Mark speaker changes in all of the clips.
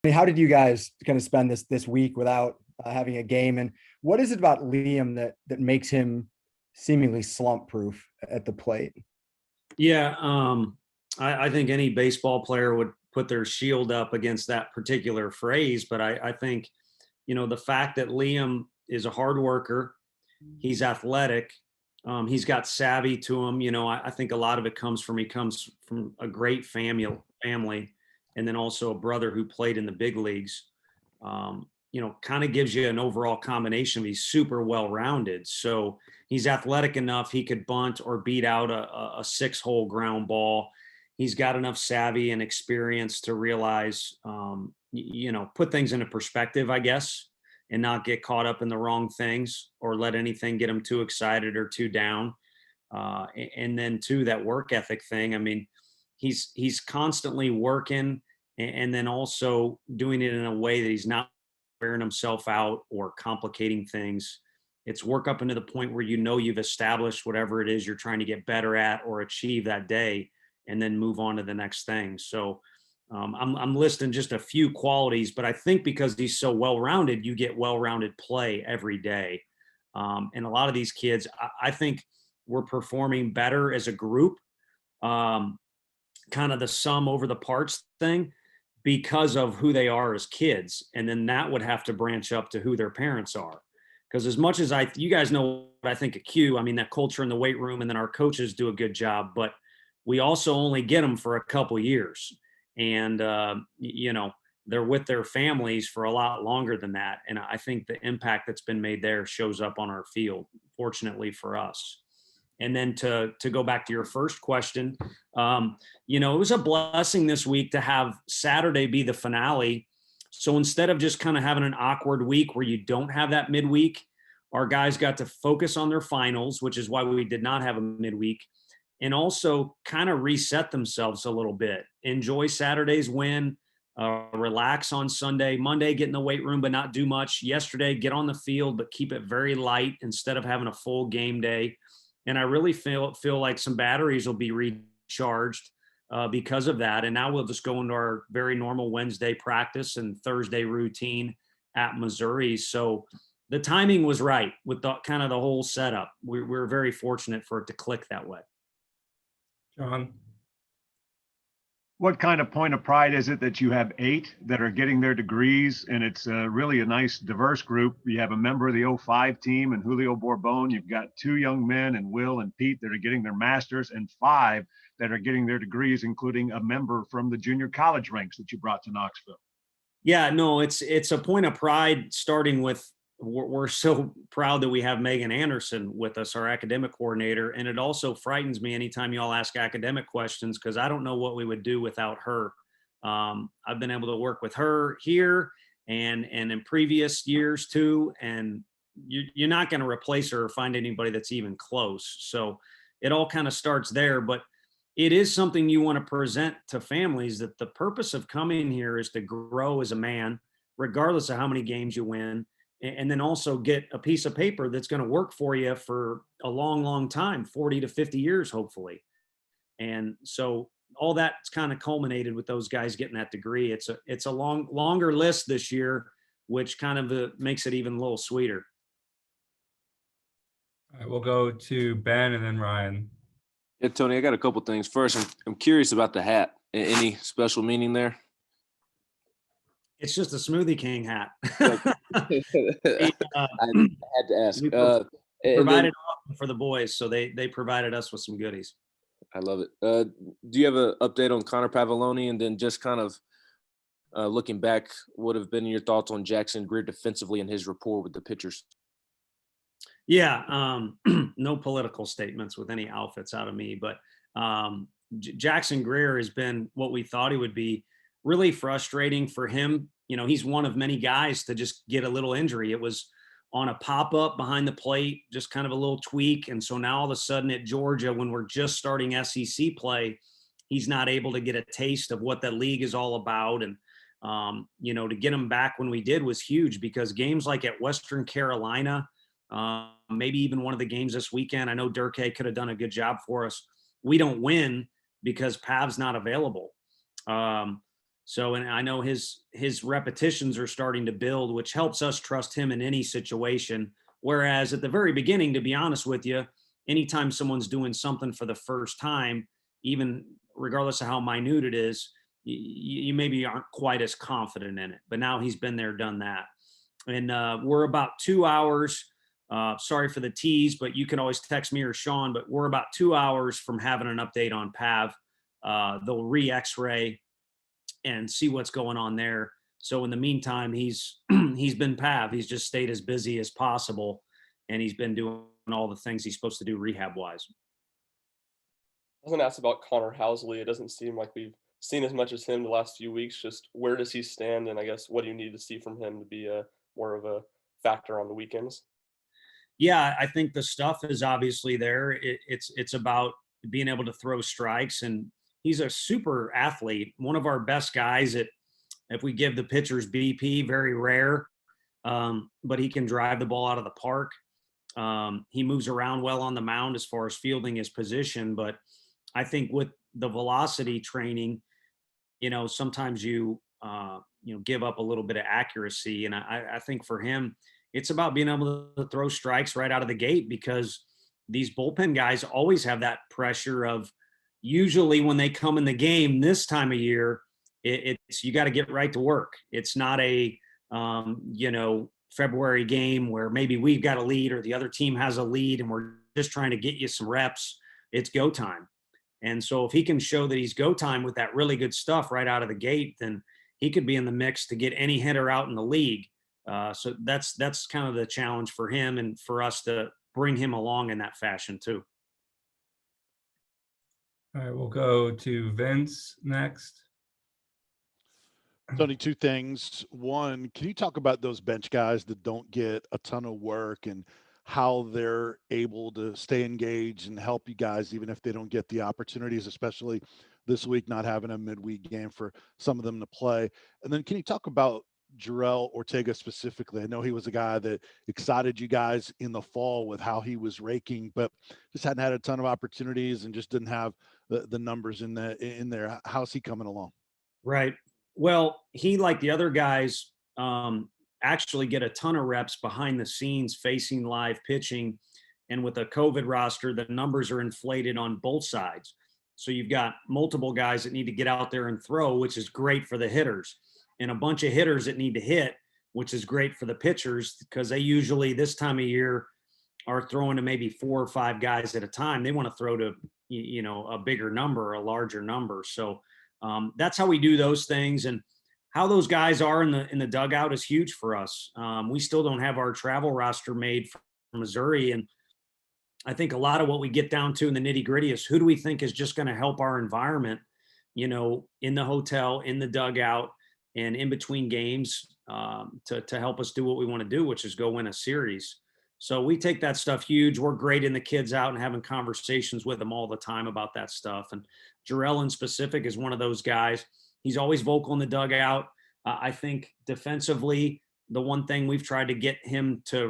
Speaker 1: mean, how did you guys kind of spend this week without having a game? And what is it about Liam that makes him seemingly slump proof at the plate?
Speaker 2: Yeah, I think any baseball player would put their shield up against that particular phrase, but I think, the fact that Liam is a hard worker, he's athletic, he's got savvy to him. I think a lot of it he comes from a great family, and then also a brother who played in the big leagues. Kind of gives you an overall combination. He's super well rounded. So he's athletic enough. He could bunt or beat out a 6-hole ground ball. He's got enough savvy and experience to realize, put things into perspective, I guess, and not get caught up in the wrong things or let anything get him too excited or too down. And then too, that work ethic thing. I mean, he's constantly working and then also doing it in a way that he's not wearing himself out or complicating things. It's work up into the point where you've established whatever it is you're trying to get better at or achieve that day, and then move on to the next thing. So I'm listing just a few qualities, but I think because he's so well-rounded, you get well-rounded play every day. And a lot of these kids, I think we're performing better as a group, kind of the sum over the parts thing, because of who they are as kids. And then that would have to branch up to who their parents are. Because as much as you guys know what I think of Q, I mean, that culture in the weight room, and then our coaches do a good job, but we also only get them for a couple years. And, they're with their families for a lot longer than that. And I think the impact that's been made there shows up on our field, fortunately for us. And then to go back to your first question, it was a blessing this week to have Saturday be the finale. So instead of just kind of having an awkward week where you don't have that midweek, our guys got to focus on their finals, which is why we did not have a midweek, and also kind of reset themselves a little bit. Enjoy Saturday's win, relax on Sunday, Monday, get in the weight room, but not do much. Yesterday, get on the field, but keep it very light instead of having a full game day. And I really feel like some batteries will be recharged because of that. And now we'll just go into our very normal Wednesday practice and Thursday routine at Missouri. So the timing was right with the kind of the whole setup. We're very fortunate for it to click that way.
Speaker 3: John?
Speaker 4: What kind of point of pride is it that you have 8 that are getting their degrees, and it's really a nice diverse group? You have a member of the 05 team and Julio Bourbon. You've got 2 young men and Will and Pete that are getting their masters, and 5 that are getting their degrees, including a member from the junior college ranks that you brought to Knoxville.
Speaker 2: Yeah, no, it's a point of pride, starting with we're so proud that we have Megan Anderson with us, our academic coordinator. And it also frightens me anytime y'all ask academic questions, because I don't know what we would do without her. I've been able to work with her here and in previous years too. And you're not going to replace her or find anybody that's even close. So it all kind of starts there. But it is something you want to present to families, that the purpose of coming here is to grow as a man, regardless of how many games you win. And then also get a piece of paper that's going to work for you for a long, long time, 40 to 50 years, hopefully. And so all that's kind of culminated with those guys getting that degree. It's a longer list this year, which kind of makes it even a little sweeter.
Speaker 3: All right, we'll go to Ben and then Ryan.
Speaker 5: Yeah, Tony, I got a couple things. First, I'm curious about the hat. Any special meaning there?
Speaker 2: It's just a Smoothie King hat.
Speaker 5: I had to ask.
Speaker 2: Provided for the boys, so they provided us with some goodies.
Speaker 5: I love it. Do you have an update on Connor Pavoloni? And then just kind of looking back, what have been your thoughts on Jackson Greer defensively and his rapport with the pitchers?
Speaker 2: Yeah, no political statements with any outfits out of me, but Jackson Greer has been what we thought he would be. Really frustrating for him. He's one of many guys to just get a little injury. It was on a pop-up behind the plate, just kind of a little tweak. And so now all of a sudden at Georgia, when we're just starting SEC play, he's not able to get a taste of what that league is all about. And, to get him back when we did was huge, because games like at Western Carolina, maybe even one of the games this weekend, I know Durkee could have done a good job for us. We don't win because Pav's not available. So, and I know his repetitions are starting to build, which helps us trust him in any situation. Whereas at the very beginning, to be honest with you, anytime someone's doing something for the first time, even regardless of how minute it is, you maybe aren't quite as confident in it. But now he's been there, done that. And we're about 2 hours. Sorry for the tease, but you can always text me or Sean. But we're about 2 hours from having an update on Pav. They'll re-X-ray and see what's going on there. So in the meantime, he's been Pav. He's just stayed as busy as possible, and he's been doing all the things he's supposed to do rehab-wise.
Speaker 6: I was going to ask about Connor Hosley. It doesn't seem like we've seen as much as him the last few weeks. Just where does he stand? And I guess what do you need to see from him to be more of a factor on the weekends?
Speaker 2: Yeah, I think the stuff is obviously there. It's about being able to throw strikes, and he's a super athlete. One of our best guys at, if we give the pitchers BP, very rare, but he can drive the ball out of the park. He moves around well on the mound as far as fielding his position, but I think with the velocity training, sometimes you give up a little bit of accuracy. And I think for him, it's about being able to throw strikes right out of the gate, because these bullpen guys always have that pressure of, usually when they come in the game this time of year, it's you got to get right to work. It's not a, February game where maybe we've got a lead or the other team has a lead and we're just trying to get you some reps. It's go time. And so if he can show that he's go time with that really good stuff right out of the gate, then he could be in the mix to get any hitter out in the league. So that's kind of the challenge for him, and for us to bring him along in that fashion too.
Speaker 3: All right, we'll go to Vince next.
Speaker 7: Tony, two things. One, can you talk about those bench guys that don't get a ton of work and how they're able to stay engaged and help you guys, even if they don't get the opportunities, especially this week, not having a midweek game for some of them to play? And then can you talk about Jalen Ortega specifically? I know he was a guy that excited you guys in the fall with how he was raking, but just hadn't had a ton of opportunities and just didn't have the numbers in there. How's he coming along?
Speaker 2: Right. Well, he, like the other guys, actually get a ton of reps behind the scenes facing live pitching. And with a COVID roster, the numbers are inflated on both sides. So you've got multiple guys that need to get out there and throw, which is great for the hitters, and a bunch of hitters that need to hit, which is great for the pitchers, because they usually this time of year are throwing to maybe 4 or 5 guys at a time. They want to throw to, a bigger number, a larger number. So that's how we do those things, and how those guys are in the dugout is huge for us. We still don't have our travel roster made for Missouri, and I think a lot of what we get down to in the nitty gritty is who do we think is just going to help our environment, in the hotel, in the dugout, and in between games, to help us do what we want to do, which is go win a series. So we take that stuff huge. We're grading the kids out and having conversations with them all the time about that stuff. And Jarrell in specific is one of those guys. He's always vocal in the dugout. I think defensively, the one thing we've tried to get him to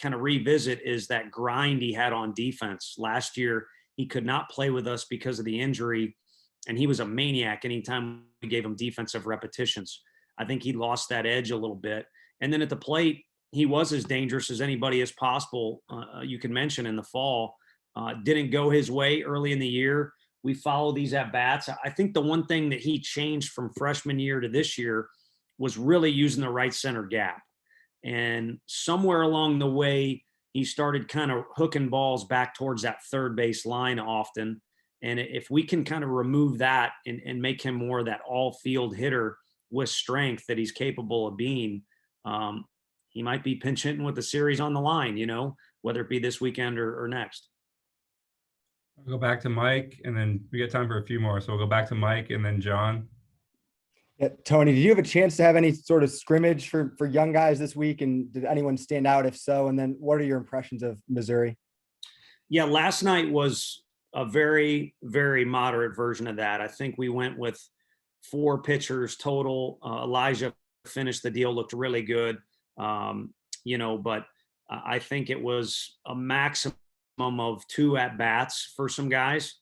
Speaker 2: kind of revisit is that grind he had on defense. Last year, he could not play with us because of the injury, and he was a maniac anytime we gave him defensive repetitions. I think he lost that edge a little bit. And then at the plate, he was as dangerous as anybody as possible. You can mention in the fall, didn't go his way early in the year. We follow these at bats. I think the one thing that he changed from freshman year to this year was really using the right center gap. And somewhere along the way, he started kind of hooking balls back towards that third base line often. And if we can kind of remove that and make him more of that all field hitter with strength that he's capable of being, he might be pinch hitting with the series on the line, whether it be this weekend or next.
Speaker 3: We'll go back to Mike, and then we got time for a few more. So we'll go back to Mike and then John.
Speaker 1: Yeah, Tony, did you have a chance to have any sort of scrimmage for young guys this week? And did anyone stand out? If so, and then what are your impressions of Missouri?
Speaker 2: Yeah, last night was a very, very moderate version of that. I think we went with 4 pitchers total. Elijah finished the deal, looked really good. But I think it was a maximum of 2 at bats for some guys.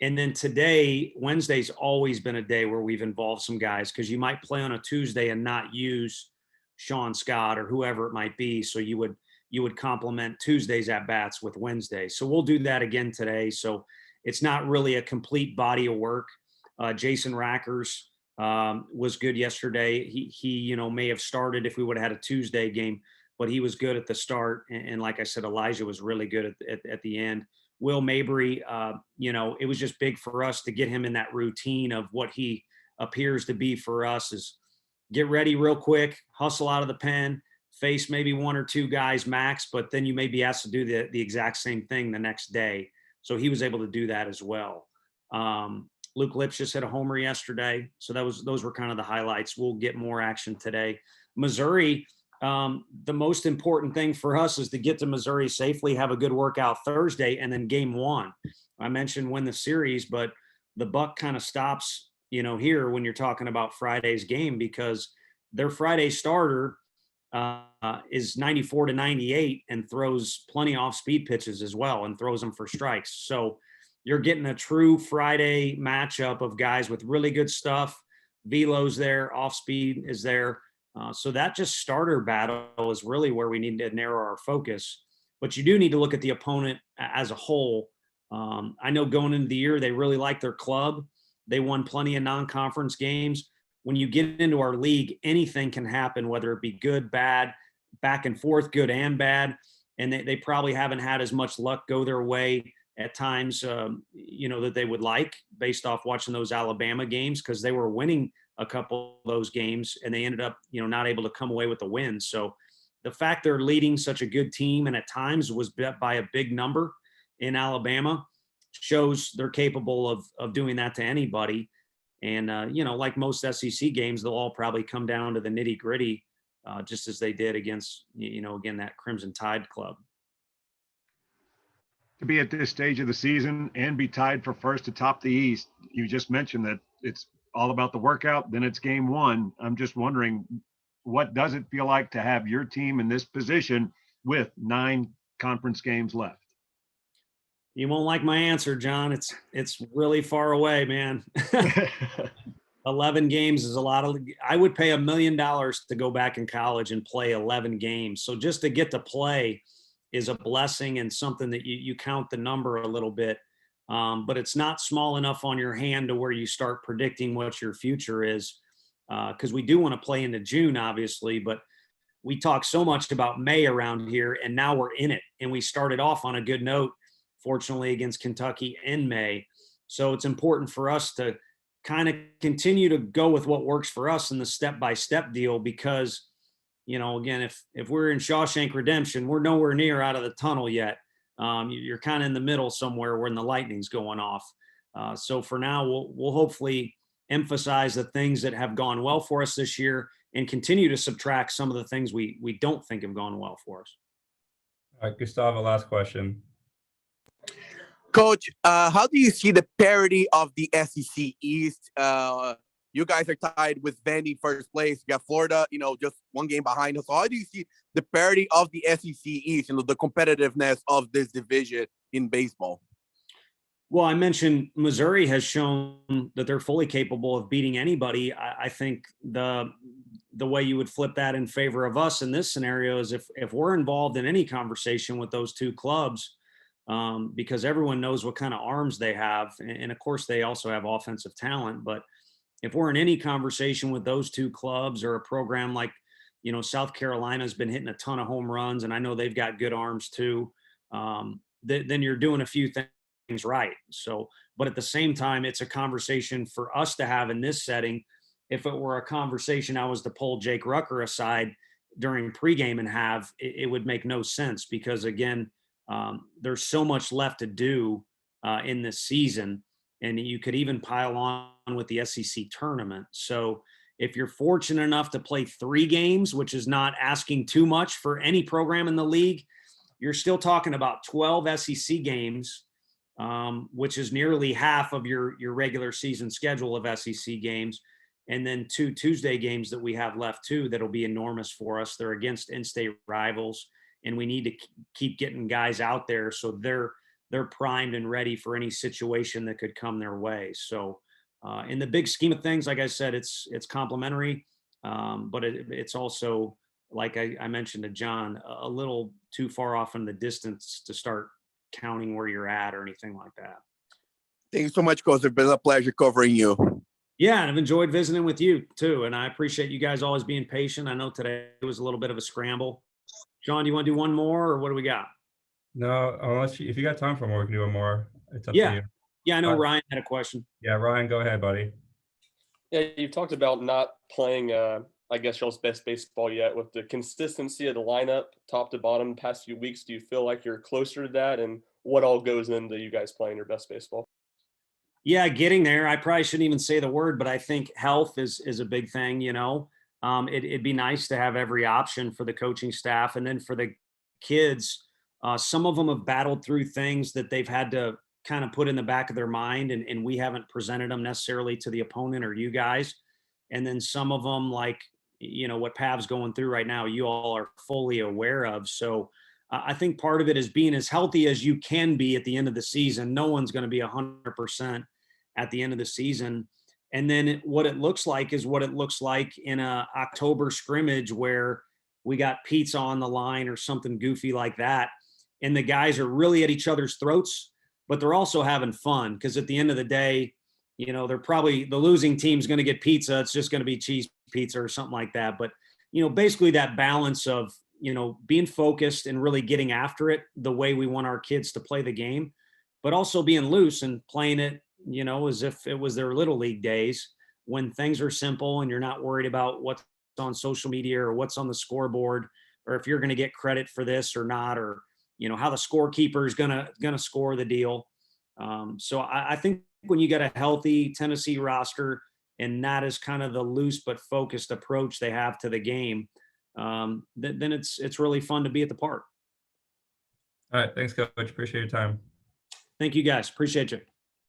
Speaker 2: And then today, Wednesday's always been a day where we've involved some guys because you might play on a Tuesday and not use Sean Scott or whoever it might be. So you would complement Tuesday's at bats with Wednesday. So we'll do that again today. So it's not really a complete body of work. Jason Rackers was good yesterday. He may have started if we would have had a Tuesday game, but he was good at the start. And like I said, Elijah was really good at the end. Will Mabry, it was just big for us to get him in that routine of what he appears to be for us is get ready real quick, hustle out of the pen, face maybe one or two guys max, but then you may be asked to do the exact same thing the next day. So he was able to do that as well. Luke Lipschitz hit a homer yesterday. So those were kind of the highlights. We'll get more action today. Missouri, the most important thing for us is to get to Missouri safely, have a good workout Thursday, and then game one. I mentioned win the series, but the buck kind of stops, here when you're talking about Friday's game because their Friday starter is 94 to 98 and throws plenty off speed pitches as well and throws them for strikes. So you're getting a true Friday matchup of guys with really good stuff. Velo's there, off speed is there. So that just starter battle is really where we need to narrow our focus. But you do need to look at the opponent as a whole. I know going into the year, they really like their club. They won plenty of non-conference games. When you get into our league, anything can happen, whether it be good, bad, back and forth, good and bad. And they probably haven't had as much luck go their way at times, that they would like based off watching those Alabama games because they were winning a couple of those games and they ended up, not able to come away with the win. So the fact they're leading such a good team and at times was bet by a big number in Alabama shows they're capable of doing that to anybody. And, like most SEC games, they'll all probably come down to the nitty gritty, just as they did against, again, that Crimson Tide club.
Speaker 4: To be at this stage of the season and be tied for first atop the East, you just mentioned that it's all about the workout, then it's game one. I'm just wondering, what does it feel like to have your team in this position with 9 conference games left?
Speaker 2: You won't like my answer, John. It's really far away, man. 11 games is a lot of. I would pay $1 million to go back in college and play 11 games. So just to get to play is a blessing and something that you count the number a little bit. But it's not small enough on your hand to where you start predicting what your future is. Because we do want to play into June, obviously, but we talk so much about May around here, and now we're in it. And we started off on a good note, fortunately, against Kentucky in May. So it's important for us to kind of continue to go with what works for us in the step-by-step deal because, again, if we're in Shawshank Redemption, we're nowhere near out of the tunnel yet. You're kind of in the middle somewhere when the lightning's going off. So for now, we'll hopefully emphasize the things that have gone well for us this year and continue to subtract some of the things we don't think have gone well for us.
Speaker 3: All right, Gustavo, last question.
Speaker 8: Coach, how do you see the parity of the SEC East? You guys are tied with Vandy first place. You got Florida, just one game behind us. So how do you see the parity of the SEC East and the competitiveness of this division in baseball?
Speaker 2: Well, I mentioned Missouri has shown that they're fully capable of beating anybody. I think the way you would flip that in favor of us in this scenario is if we're involved in any conversation with those two clubs, because everyone knows what kind of arms they have. And of course, they also have offensive talent. But if we're in any conversation with those two clubs or a program like, South Carolina's been hitting a ton of home runs, and I know they've got good arms too, then you're doing a few things right. So, but at the same time, it's a conversation for us to have in this setting. If it were a conversation I was to pull Jake Rucker aside during pregame and have, it would make no sense because, again, there's so much left to do in this season, and you could even pile on with the SEC tournament. So if you're fortunate enough to play 3 games, which is not asking too much for any program in the league, you're still talking about 12 SEC games, which is nearly half of your regular season schedule of SEC games. And then 2 Tuesday games that we have left too, that'll be enormous for us. They're against in-state rivals, and we need to keep getting guys out there so they're they're primed and ready for any situation that could come their way. So in the big scheme of things, like I said, it's complimentary, but it's also, like I mentioned to John, a little too far off in the distance to start counting where you're at or anything like that.
Speaker 8: Thank you so much, Coach. It's been a pleasure covering you.
Speaker 2: Yeah, and I've enjoyed visiting with you too. And I appreciate you guys always being patient. I know today was a little bit of a scramble. John, do you want to do one more, or what do we got?
Speaker 3: No, unless if you got time for more, we can do one more. It's up to
Speaker 2: Yeah.
Speaker 3: you.
Speaker 2: Yeah, I know Ryan had a question.
Speaker 3: Yeah, Ryan, go ahead, buddy.
Speaker 6: Yeah, you've talked about not playing, I guess, y'all's best baseball yet. With the consistency of the lineup, top to bottom, the past few weeks, do you feel like you're closer to that? And what all goes into you guys playing your best baseball?
Speaker 2: Yeah, getting there. I probably shouldn't even say the word, but I think health is a big thing. You know, it'd be nice to have every option for the coaching staff, and then for the kids. Some of them have battled through things that they've had to kind of put in the back of their mind, and we haven't presented them necessarily to the opponent or you guys. And then some of them, like, you know, what Pav's going through right now, you all are fully aware of. So I think part of it is being as healthy as you can be at the end of the season. No one's going to be 100% at the end of the season. And then what it looks like is what it looks like in a October scrimmage where we got pizza on the line or something goofy like that. And the guys are really at each other's throats, but they're also having fun, because at the end of the day, you know, they're probably, the losing team's going to get pizza. It's just going to be cheese pizza or something like that. But, you know, basically that balance of, you know, being focused and really getting after it the way we want our kids to play the game, but also being loose and playing it, you know, as if it was their little league days, when things are simple and you're not worried about what's on social media or what's on the scoreboard, or if you're going to get credit for this or not, or, you know, how the scorekeeper is gonna score the deal. So I think when you get a healthy Tennessee roster, and that is kind of the loose but focused approach they have to the game, then it's really fun to be at the park.
Speaker 3: All right, thanks, Coach. Appreciate your time.
Speaker 2: Thank you guys. Appreciate you.